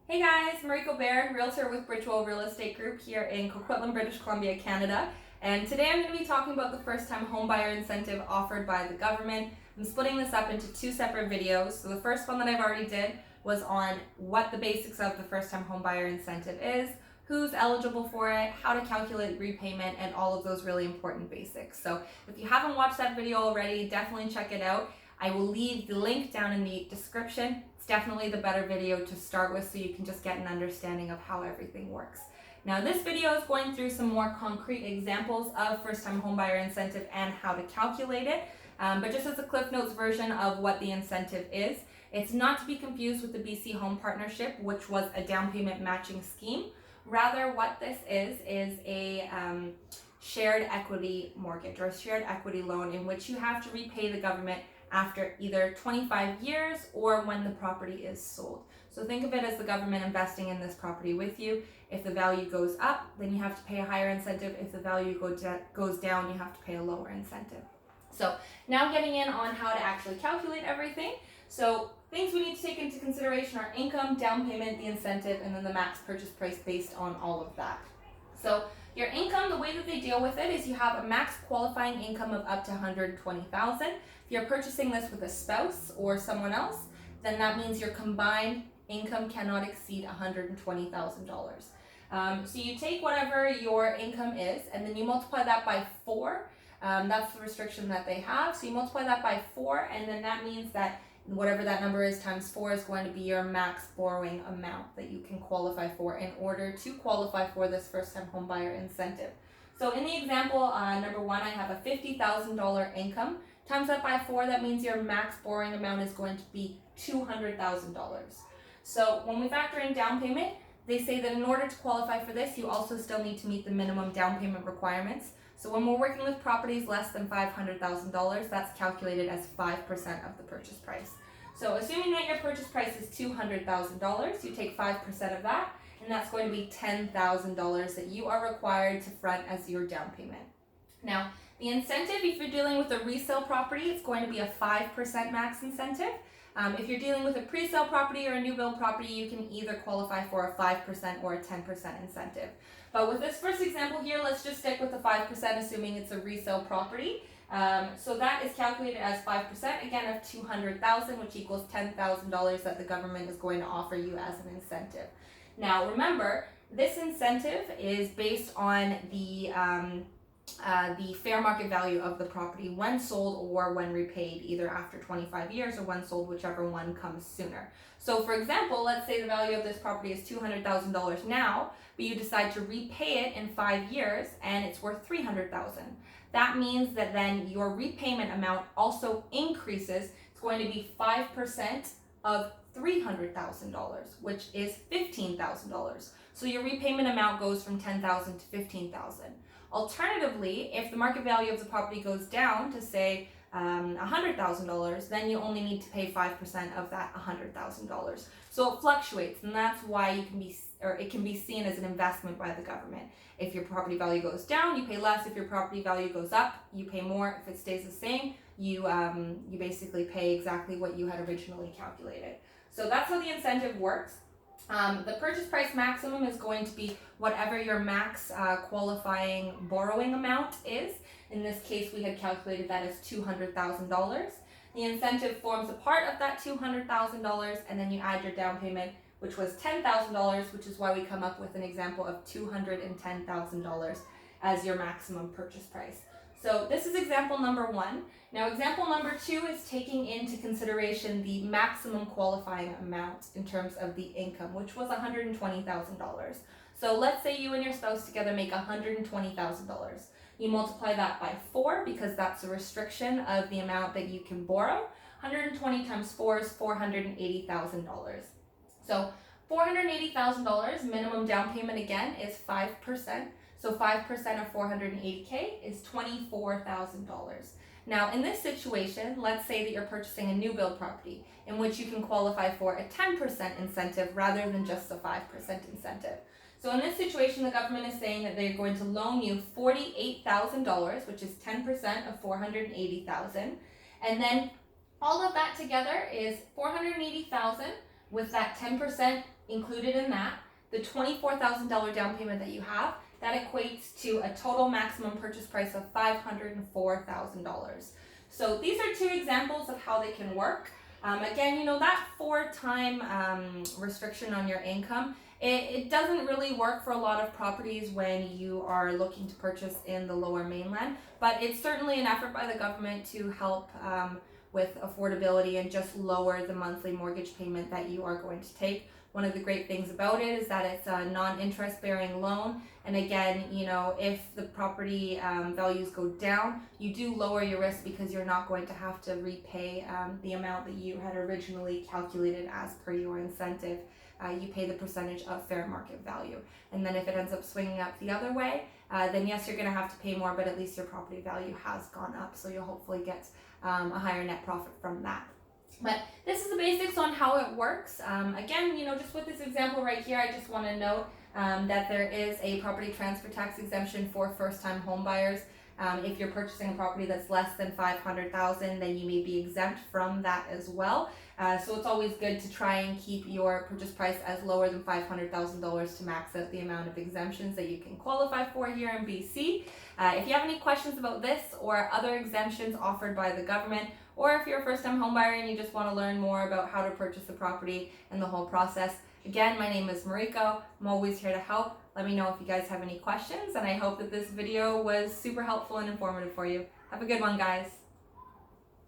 Hey guys, Mariko Baird, Realtor with BRIDGEWELL Real Estate Group here in Coquitlam, British Columbia, Canada. And today I'm going to be talking about the first-time homebuyer incentive offered by the government. I'm splitting this up into two separate videos. So the first one that I've already did was on what the basics of the first-time homebuyer incentive is, who's eligible for it, how to calculate repayment, and all of those really important basics. So if you haven't watched that video already, definitely check it out. I will leave the link down in the description. It's definitely the better video to start with so you can just get an understanding of how everything works. Now this video is going through some more concrete examples of first-time homebuyer incentive and how to calculate it. But just as a Cliff Notes version of what the incentive is, it's not to be confused with the BC Home Partnership, which was a down payment matching scheme. Rather, what this is a shared equity mortgage or a shared equity loan in which you have to repay the government after either 25 years or when the property is sold. So think of it as the government investing in this property with you. If the value goes up, then you have to pay a higher incentive. If the value goes down, you have to pay a lower incentive. So now getting in on how to actually calculate everything. So things we need to take into consideration are income, down payment, the incentive, and then the max purchase price based on all of that. So your income, the way that they deal with it is you have a max qualifying income of up to $120,000. If you're purchasing this with a spouse or someone else, then that means your combined income cannot exceed $120,000. So you take whatever your income is and then you multiply that by 4. That's the restriction that they have. So you multiply that by 4 and then that means that whatever that number is times 4 is going to be your max borrowing amount that you can qualify for in order to qualify for this first-time homebuyer incentive. So in the example, number 1, I have a $50,000 income. Times that by 4, that means your max borrowing amount is going to be $200,000. So when we factor in down payment, they say that in order to qualify for this, you also still need to meet the minimum down payment requirements. So when we're working with properties less than $500,000, that's calculated as 5% of the purchase price. So assuming that your purchase price is $200,000, you take 5% of that, and that's going to be $10,000 that you are required to front as your down payment. Now, the incentive, if you're dealing with a resale property, it's going to be a 5% max incentive. If you're dealing with a pre-sale property or a new build property, you can either qualify for a 5% or a 10% incentive. But with this first example here, let's just stick with the 5%, assuming it's a resale property. So that is calculated as 5%, again, of $200,000, which equals $10,000 that the government is going to offer you as an incentive. Now, remember, this incentive is based on the fair market value of the property when sold or when repaid, either after 25 years or when sold, whichever one comes sooner. So for example, let's say the value of this property is $200,000 now, but you decide to repay it in 5 years and it's worth $300,000. That means that then your repayment amount also increases. It's going to be 5% of $300,000, which is $15,000. So your repayment amount goes from $10,000 to $15,000. Alternatively, if the market value of the property goes down to say $100,000, then you only need to pay 5% of that $100,000. So it fluctuates, and that's why it can be seen as an investment by the government. If your property value goes down, you pay less. If your property value goes up, you pay more. If it stays the same, you basically pay exactly what you had originally calculated. So that's how the incentive works. The purchase price maximum is going to be whatever your max qualifying borrowing amount is. In this case, we had calculated that as $200,000. The incentive forms a part of that $200,000, and then you add your down payment, which was $10,000, which is why we come up with an example of $210,000 as your maximum purchase price. So this is example number 1. Now example number 2 is taking into consideration the maximum qualifying amount in terms of the income, which was $120,000. So let's say you and your spouse together make $120,000. You multiply that by 4 because that's a restriction of the amount that you can borrow. 120 times 4 is $480,000. So $480,000 minimum down payment again is 5%. So 5% of $480K is $24,000. Now in this situation, let's say that you're purchasing a new build property in which you can qualify for a 10% incentive rather than just a 5% incentive. So in this situation, the government is saying that they're going to loan you $48,000, which is 10% of $480,000. And then all of that together is $480,000 with that 10% included in that, the $24,000 down payment that you have, that equates to a total maximum purchase price of $504,000. So these are two examples of how they can work. Again, you know, that 4-time restriction on your income, it doesn't really work for a lot of properties when you are looking to purchase in the Lower Mainland, but it's certainly an effort by the government to help with affordability and just lower the monthly mortgage payment that you are going to take. One of the great things about it is that it's a non-interest bearing loan, and again, you know, if the property values go down, you do lower your risk because you're not going to have to repay the amount that you had originally calculated as per your incentive. You pay the percentage of fair market value, and then if it ends up swinging up the other way, then yes, you're going to have to pay more, but at least your property value has gone up, so you'll hopefully get a higher net profit from that. But this is the basics on how it works. Again, you know, just with this example right here, I just want to note that there is a property transfer tax exemption for first-time home buyers. If you're purchasing a property that's less than $500,000, then you may be exempt from that as well. So it's always good to try and keep your purchase price as lower than $500,000 to max out the amount of exemptions that you can qualify for here in BC. If you have any questions about this or other exemptions offered by the government, or if you're a first-time home buyer and you just want to learn more about how to purchase a property and the whole process, again, my name is Mariko. I'm always here to help. Let me know if you guys have any questions, and I hope that this video was super helpful and informative for you. Have a good one, guys.